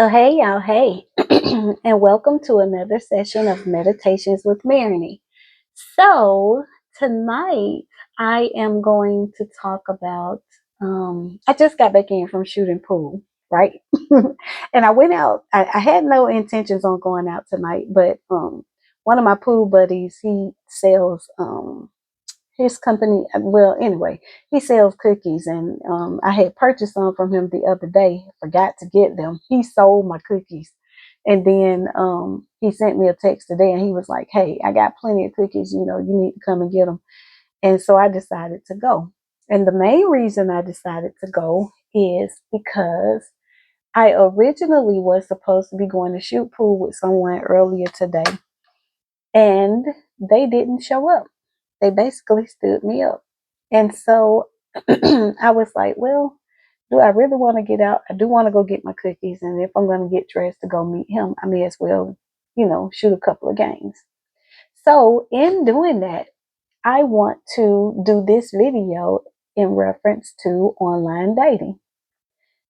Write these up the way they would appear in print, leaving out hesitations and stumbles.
So, hey, y'all, hey, and welcome to another session of Meditations with Marigny. So, tonight I am going to talk about. I just got back in from shooting pool, right? And I went out. I had no intentions on going out tonight, but one of my pool buddies, he sells his company. Well, anyway, he sells cookies, and I had purchased some from him the other day. Forgot to get them. He sold my cookies, and then he sent me a text today, and he was like, "Hey, I got plenty of cookies. You need to come and get them." And so I decided to go. And the main reason I decided to go is because I originally was supposed to be going to shoot pool with someone earlier today, and they didn't show up. They basically stood me up. And so I was like, well, do I really want to get out? I do want to go get my cookies. And if I'm going to get dressed to go meet him, I may as well, shoot a couple of games. So in doing that, I want to do this video in reference to online dating.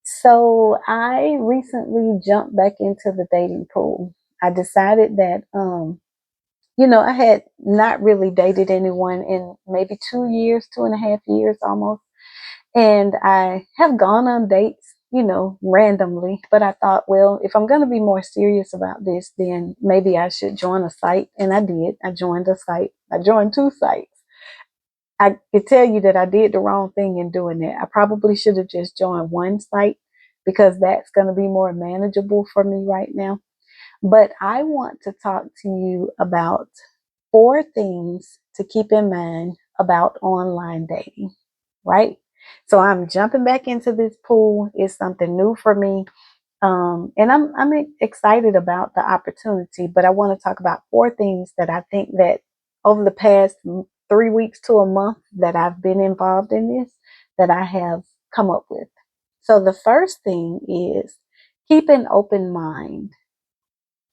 So I recently jumped back into the dating pool. I decided that I had not really dated anyone in maybe 2 years, 2.5 years almost. And I have gone on dates, randomly. But I thought, well, if I'm going to be more serious about this, then maybe I should join a site. And I did. I joined a site. I joined two sites. I could tell you that I did the wrong thing in doing that. I probably should have just joined one site because that's going to be more manageable for me right now. But I want to talk to you about four things to keep in mind about online dating, right? So I'm jumping back into this pool. It's something new for me. And I'm excited about the opportunity, but I want to talk about four things that I think that over the past 3 weeks to a month that I've been involved in this, that I have come up with. So the first thing is keep an open mind.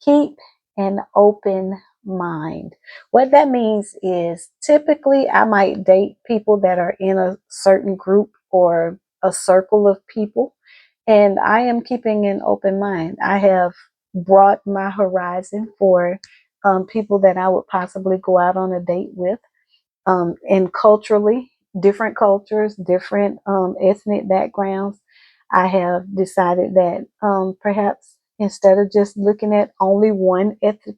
Keep an open mind. What that means is typically I might date people that are in a certain group or a circle of people, and I am keeping an open mind. I have brought my horizon for people that I would possibly go out on a date with, and culturally, different cultures, different ethnic backgrounds. I have decided that perhaps instead of just looking at only one ethic,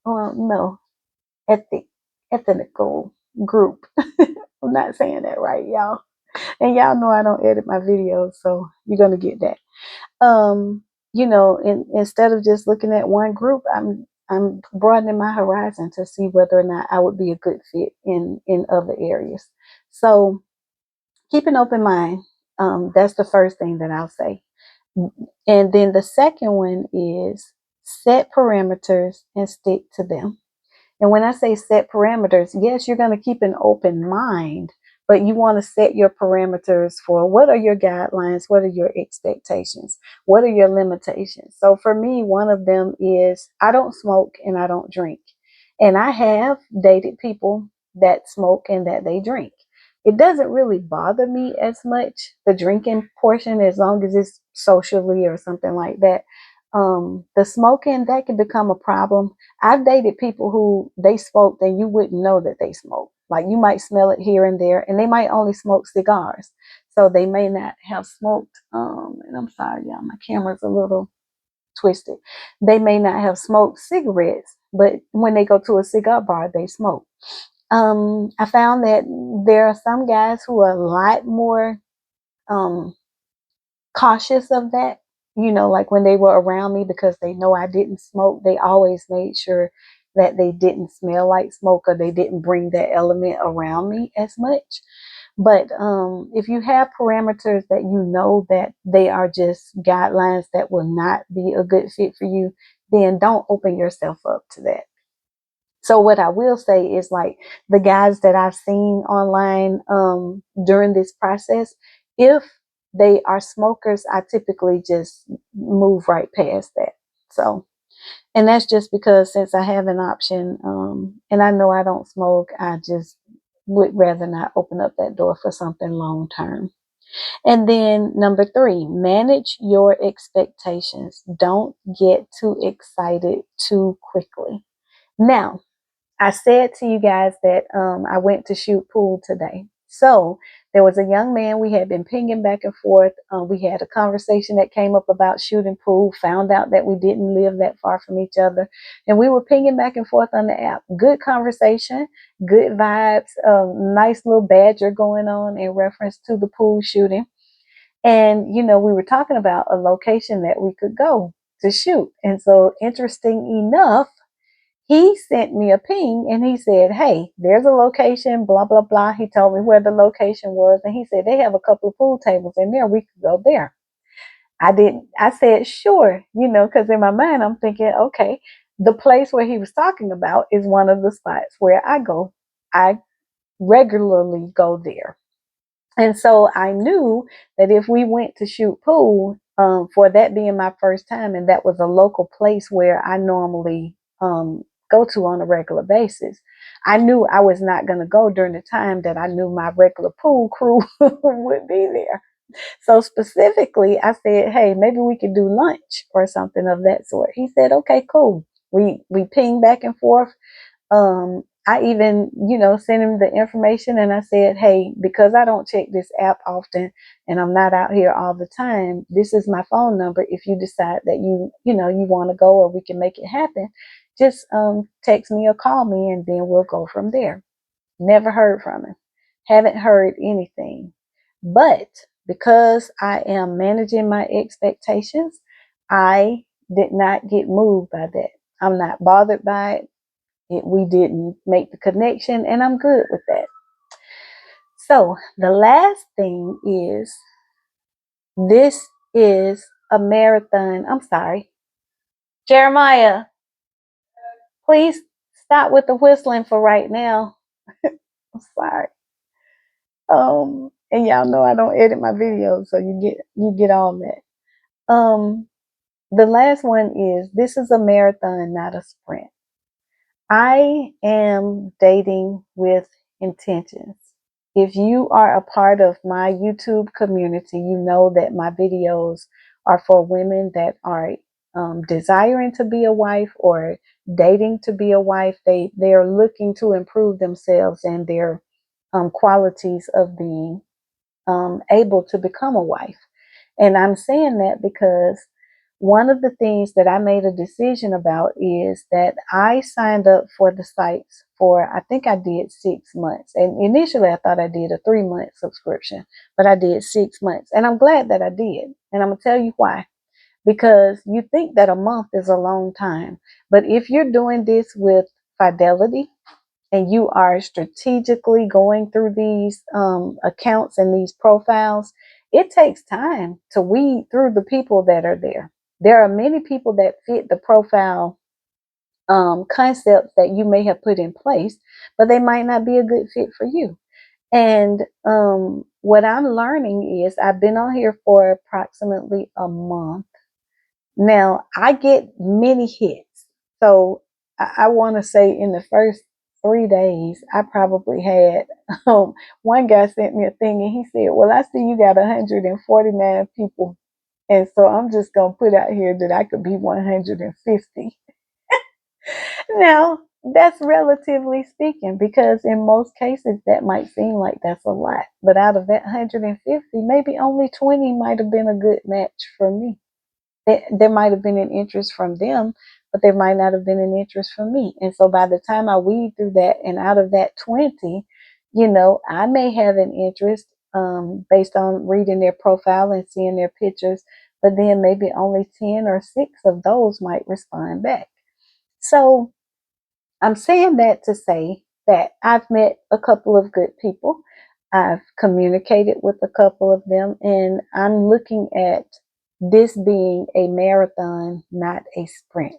no, ethnic, ethnical group. I'm not saying that right, y'all. And y'all know I don't edit my videos, so you're gonna get that. Instead of just looking at one group, I'm broadening my horizon to see whether or not I would be a good fit in other areas. So keep an open mind. That's the first thing that I'll say. And then the second one is set parameters and stick to them. And when I say set parameters, yes, you're going to keep an open mind, but you want to set your parameters for what are your guidelines? What are your expectations? What are your limitations? So for me, one of them is I don't smoke and I don't drink. And I have dated people that smoke and that they drink. It doesn't really bother me as much, the drinking portion, as long as it's socially or something like that. The smoking, that can become a problem. I've dated people who they smoked and you wouldn't know that they smoked. Like you might smell it here and there, and they might only smoke cigars. So they may not have smoked, and I'm sorry, y'all, my camera's a little twisted. They may not have smoked cigarettes, but when they go to a cigar bar, they smoke. I found that there are some guys who are a lot more um, cautious of that. Like when they were around me, because they know I didn't smoke, they always made sure that they didn't smell like smoke or they didn't bring that element around me as much. But if you have parameters that you know that they are just guidelines that will not be a good fit for you, then don't open yourself up to that. So what I will say is, like, the guys that I've seen online during this process, if they are smokers, I typically just move right past that. So, and that's just because since I have an option, and I know I don't smoke, I just would rather not open up that door for something long term. And then number 3, manage your expectations. Don't get too excited too quickly. Now, I said to you guys that I went to shoot pool today. So there was a young man we had been pinging back and forth. We had a conversation that came up about shooting pool, found out that we didn't live that far from each other. And we were pinging back and forth on the app. Good conversation, good vibes, nice little badger going on in reference to the pool shooting. And, we were talking about a location that we could go to shoot. And so, interesting enough, he sent me a ping and he said, hey, there's a location, blah, blah, blah. He told me where the location was. And he said, they have a couple of pool tables in there. We could go there. I said, sure, because in my mind, I'm thinking, okay, the place where he was talking about is one of the spots where I go. I regularly go there. And so I knew that if we went to shoot pool, for that being my first time, and that was a local place where I normally go to on a regular basis, I knew I was not going to go during the time that I knew my regular pool crew would be there. So specifically, I said, hey, maybe we could do lunch or something of that sort. He said, okay, cool. We pinged back and forth. I even, sent him the information and I said, hey, because I don't check this app often and I'm not out here all the time, this is my phone number. If you decide that you want to go or we can make it happen, just text me or call me and then we'll go from there. Never heard from him. Haven't heard anything. But because I am managing my expectations, I did not get moved by that. I'm not bothered by it. We didn't make the connection, and I'm good with that. So the last thing is, this is a marathon. I'm sorry. Jeremiah, please stop with the whistling for right now. I'm sorry. And y'all know I don't edit my videos, so you get all that. The last one is, this is a marathon, not a sprint. I am dating with intentions. If you are a part of my YouTube community, you know that my videos are for women that are desiring to be a wife or dating to be a wife. They're looking to improve themselves and their qualities of being able to become a wife. And I'm saying that because one of the things that I made a decision about is that I signed up for the sites for, I think I did 6 months. And initially I thought I did a 3-month subscription, but I did 6 months. And I'm glad that I did. And I'm going to tell you why. Because you think that a month is a long time. But if you're doing this with fidelity, and you are strategically going through these accounts and these profiles, it takes time to weed through the people that are there. There are many people that fit the profile concepts that you may have put in place, but they might not be a good fit for you. And what I'm learning is, I've been on here for approximately a month. Now, I get many hits. So I want to say in the first 3 days, I probably had, one guy sent me a thing and he said, well, I see you got 149 people. And so I'm just going to put out here that I could be 150. Now, that's relatively speaking, because in most cases that might seem like that's a lot. But out of that 150, maybe only 20 might have been a good match for me. There might have been an interest from them, but there might not have been an interest from me. And so by the time I weed through that, and out of that 20, I may have an interest based on reading their profile and seeing their pictures, but then maybe only 10 or 6 of those might respond back. So I'm saying that to say that I've met a couple of good people. I've communicated with a couple of them, and I'm looking at this being a marathon, not a sprint.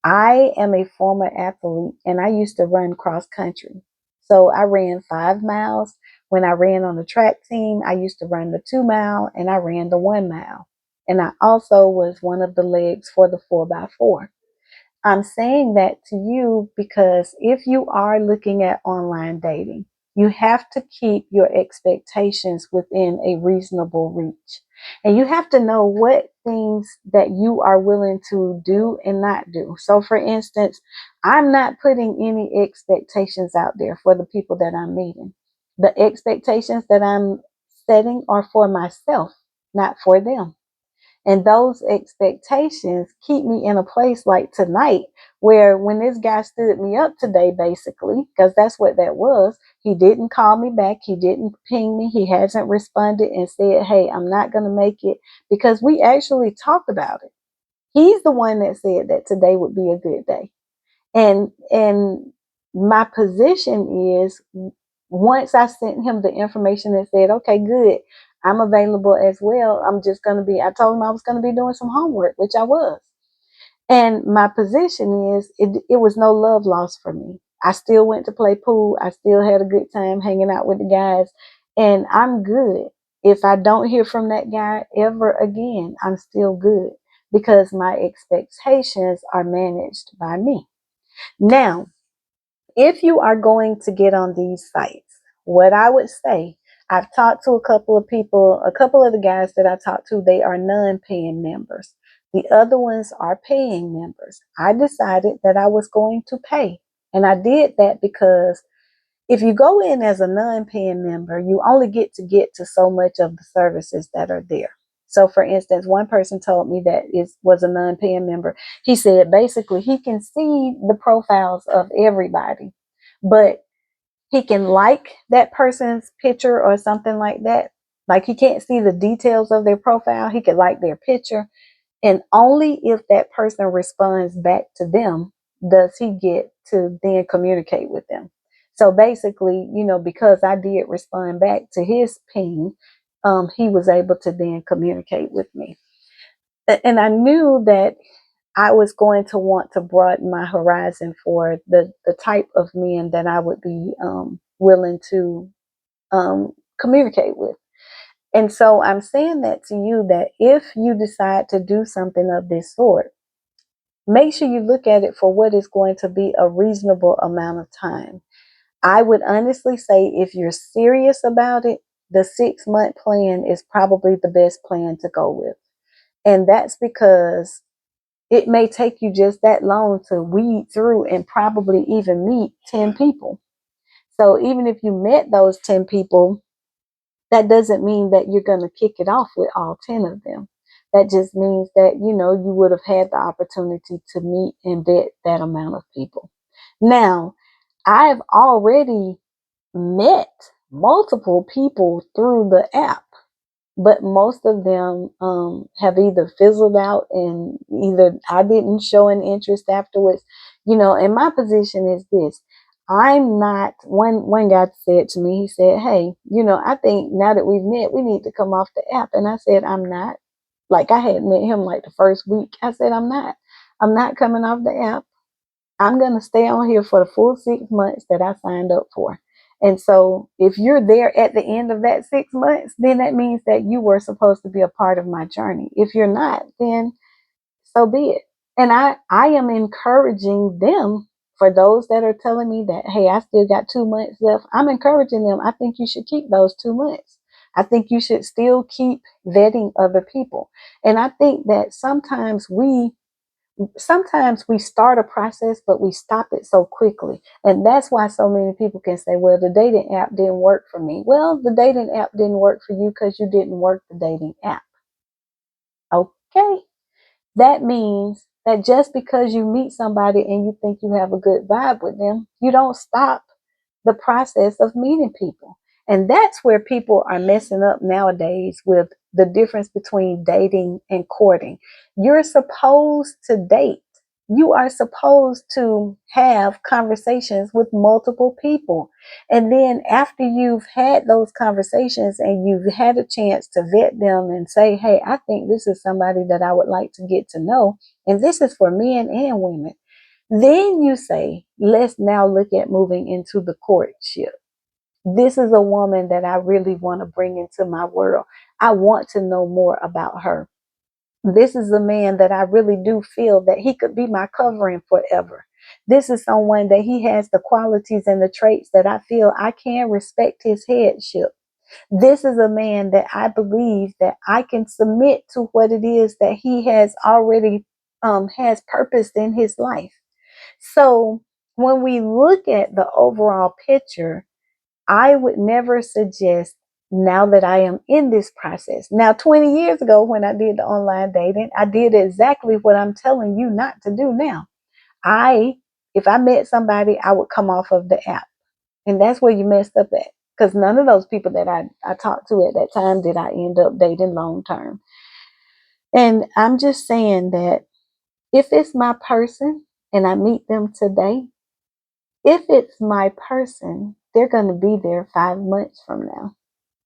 I am a former athlete and I used to run cross country. So I ran 5 miles. When I ran on the track team, I used to run the 2 mile and I ran the 1 mile. And I also was one of the legs for the 4x4. I'm saying that to you because if you are looking at online dating, You have to keep your expectations within a reasonable reach. And you have to know what things that you are willing to do and not do. So, for instance, I'm not putting any expectations out there for the people that I'm meeting. The expectations that I'm setting are for myself, not for them. And those expectations keep me in a place like tonight, where when this guy stood me up today, basically, because that's what that was, he didn't call me back. He didn't ping me. He hasn't responded and said, hey, I'm not going to make it, because we actually talked about it. He's the one that said that today would be a good day. And my position is, once I sent him the information and said, okay, good, I'm available as well. I told him I was going to be doing some homework, which I was. And my position is, it was no love lost for me. I still went to play pool. I still had a good time hanging out with the guys, and I'm good. If I don't hear from that guy ever again, I'm still good, because my expectations are managed by me. Now, if you are going to get on these sites, what I would say, I've talked to a couple of people, a couple of the guys that I talked to, they are non-paying members. The other ones are paying members. I decided that I was going to pay. And I did that because if you go in as a non-paying member, you only get to so much of the services that are there. So, for instance, one person told me that was a non-paying member. He said basically he can see the profiles of everybody, but he can like that person's picture or something like that. Like, he can't see the details of their profile. He could like their picture, and only if that person responds back to them does he get to then communicate with them. So basically, because I did respond back to his ping, he was able to then communicate with me. And I knew that I was going to want to broaden my horizon for the type of men that I would be willing to communicate with. And so I'm saying that to you, that if you decide to do something of this sort, make sure you look at it for what is going to be a reasonable amount of time. I would honestly say, if you're serious about it, the 6-month plan is probably the best plan to go with. And that's because it may take you just that long to weed through and probably even meet 10 people. So even if you met those 10 people, that doesn't mean that you're going to kick it off with all 10 of them. That just means that, you would have had the opportunity to meet and vet that amount of people. Now, I've already met multiple people through the app, but most of them have either fizzled out, and either I didn't show an interest afterwards. And my position is this. I'm not, one guy said to me, he said, hey, I think now that we've met, we need to come off the app. And I said, I'm not. Like, I had met him like the first week. I said, I'm not coming off the app. I'm going to stay on here for the full 6 months that I signed up for. And so if you're there at the end of that 6 months, then that means that you were supposed to be a part of my journey. If you're not, then so be it. And I am encouraging them, for those that are telling me that, hey, I still got 2 months left. I'm encouraging them. I think you should keep those 2 months. I think you should still keep vetting other people. And I think that sometimes we start a process, but we stop it so quickly. And that's why so many people can say, well, the dating app didn't work for me. Well, the dating app didn't work for you because you didn't work the dating app. Okay. That means that just because you meet somebody and you think you have a good vibe with them, you don't stop the process of meeting people. And that's where people are messing up nowadays, with the difference between dating and courting. You're supposed to date. You are supposed to have conversations with multiple people. And then after you've had those conversations and you've had a chance to vet them and say, hey, I think this is somebody that I would like to get to know. And this is for men and women. Then you say, let's now look at moving into the courtship. This is a woman that I really want to bring into my world. I want to know more about her. This is a man that I really do feel that he could be my covering forever. This is someone that he has the qualities and the traits that I feel I can respect his headship. This is a man that I believe that I can submit to what it is that he has already has purposed in his life. So when we look at the overall picture, I would never suggest, now that I am in this process. Now, 20 years ago, when I did the online dating, I did exactly what I'm telling you not to do now. If I met somebody, I would come off of the app. And that's where you messed up at. Because none of those people that I talked to at that time did I end up dating long term. And I'm just saying that if it's my person and I meet them today, if it's my person, they're going to be there 5 months from now.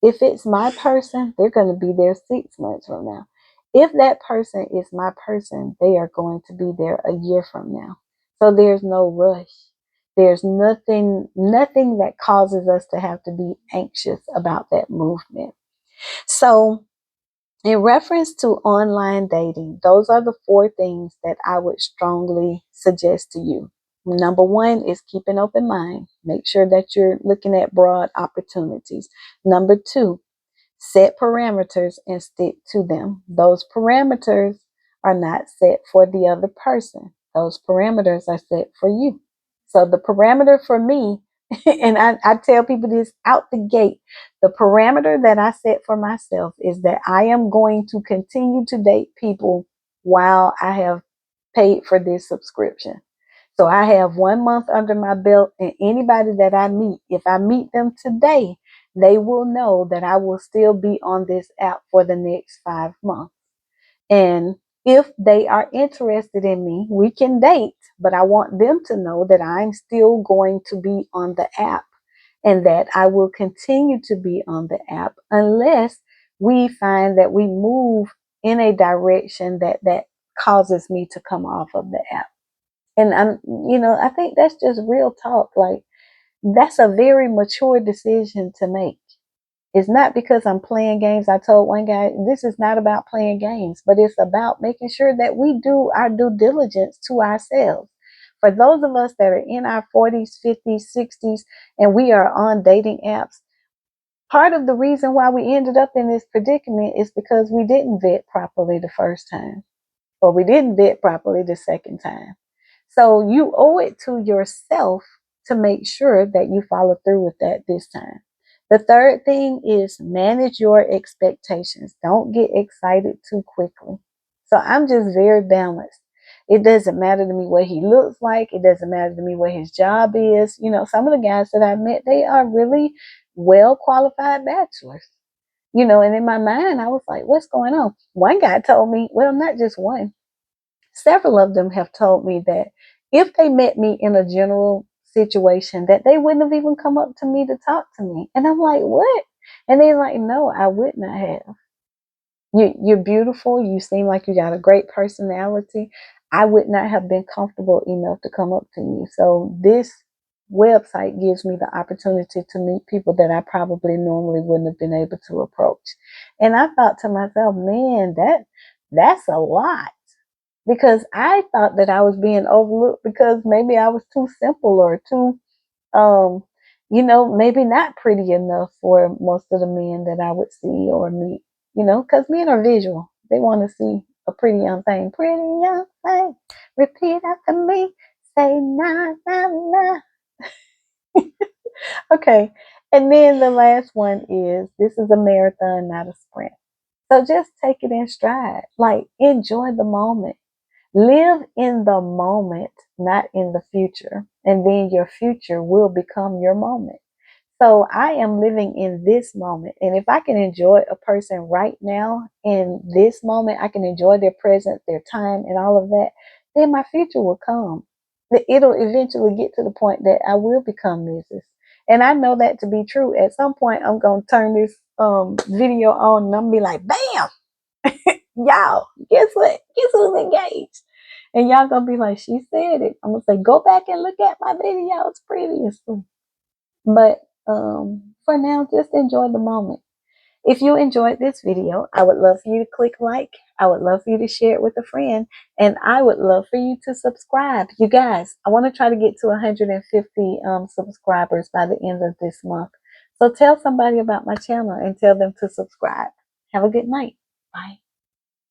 If it's my person, they're going to be there 6 months from now. If that person is my person, they are going to be there a year from now. So there's no rush. There's nothing that causes us to have to be anxious about that movement. So in reference to online dating, those are the 4 things that I would strongly suggest to you. Number 1 is keep an open mind. Make sure that you're looking at broad opportunities. Number 2, set parameters and stick to them. Those parameters are not set for the other person. Those parameters are set for you. So the parameter for me, and I tell people this out the gate, the parameter that I set for myself is that I am going to continue to date people while I have paid for this subscription. So I have 1 month under my belt, and anybody that I meet, if I meet them today, they will know that I will still be on this app for the next 5 months. And if they are interested in me, we can date, but I want them to know that I'm still going to be on the app and that I will continue to be on the app unless we find that we move in a direction that causes me to come off of the app. And I think that's just real talk. Like, that's a very mature decision to make. It's not because I'm playing games. I told one guy, this is not about playing games, but it's about making sure that we do our due diligence to ourselves. For those of us that are in our 40s, 50s, 60s, and we are on dating apps, part of the reason why we ended up in this predicament is because we didn't vet properly the first time, or we didn't vet properly the second time. So you owe it to yourself to make sure that you follow through with that this time. The third thing is manage your expectations. Don't get excited too quickly. So I'm just very balanced. It doesn't matter to me what he looks like. It doesn't matter to me what his job is. Some of the guys that I met, they are really well qualified bachelors. And in my mind, I was like, what's going on? One guy told me, well, not just one, several of them have told me that if they met me in a general situation, that they wouldn't have even come up to me to talk to me. And I'm like, what? And they're like, no, I would not have. You're beautiful. You seem like you got a great personality. I would not have been comfortable enough to come up to you. So this website gives me the opportunity to meet people that I probably normally wouldn't have been able to approach. And I thought to myself, man, that's a lot. Because I thought that I was being overlooked because maybe I was too simple or too, maybe not pretty enough for most of the men that I would see or meet, because men are visual. They want to see a pretty young thing. Pretty young thing. Repeat after me. Say na, na, na. Okay. And then the last one is, this is a marathon, not a sprint. So just take it in stride. Like, enjoy the moment. Live in the moment, not in the future. And then your future will become your moment. So I am living in this moment. And if I can enjoy a person right now in this moment, I can enjoy their presence, their time, and all of that, then my future will come. It'll eventually get to the point that I will become Mrs. And I know that to be true. At some point, I'm going to turn this video on and I'm going to be like, bam! Y'all, guess what? Guess who's engaged? And y'all gonna be like, she said it. I'm gonna say, go back and look at my videos previously. But for now, just enjoy the moment. If you enjoyed this video, I would love for you to click like I would love for you to share it with a friend. And I would love for you to subscribe. You guys, I want to try to get to 150 subscribers by the end of this month. So tell somebody about my channel and tell them to subscribe. Have a good night. Bye.